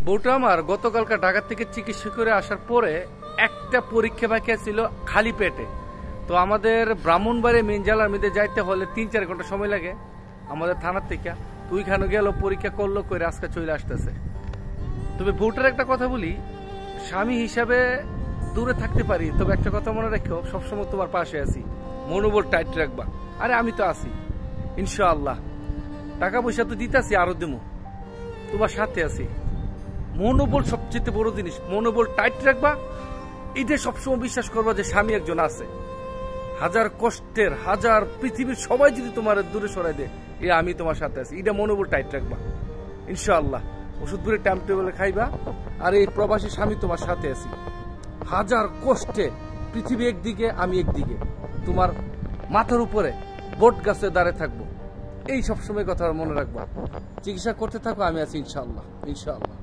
বউটা আমার গতকালকে ঢাকা থেকে চিকিৎসা করে আসার পরে একটা পরীক্ষা বাকি ছিল খালি পেটে। তো আমাদের ব্রাহ্মণবাড়িয়া মেন জেলার মধ্যে যাইতে হলে 3-4 ঘন্টা সময় লাগে আমাদের থানার থেকে। তো ওইখানে গেল, পরীক্ষা করলো, করে আজকে চলে আসতেছে। তবে বউটার একটা কথা বলি, স্বামী হিসাবে দূরে থাকতে পারি, তবে একটা কথা মনে রেখো, সবসময় তোমার পাশে আছি, মনোবল টাইট রাখবা। আরে আমি তো আছি ইনশাআল্লাহ, টাকা পয়সা তো দিতেছি, আরো দেবো, তোমার সাথে আছি। মনোবল সবচেয়ে বড় জিনিস, মনোবল টাইট রাখবা। এটা সবসময় বিশ্বাস করবা যে স্বামী একজন আছে। হাজার কষ্টের, হাজার পৃথিবীর সবাই যদি তোমার দূরে সরাই দেয়, আমি তোমার সাথে আছি, এটা মনোবল টাইট রাখবা ইনশাআল্লাহ। ওষুধ করে টাইম টেবিলে খাইবা, আর এই প্রবাসী স্বামী তোমার সাথে আছি। হাজার কষ্টে পৃথিবী একদিকে, আমি একদিকে, তোমার মাথার উপরে বট গাছে দাঁড়িয়ে থাকবো। এই সবসময় কথা মনে রাখবা। চিকিৎসা করতে থাকো, আমি আছি ইনশাআল্লাহ ইনশাআল্লাহ।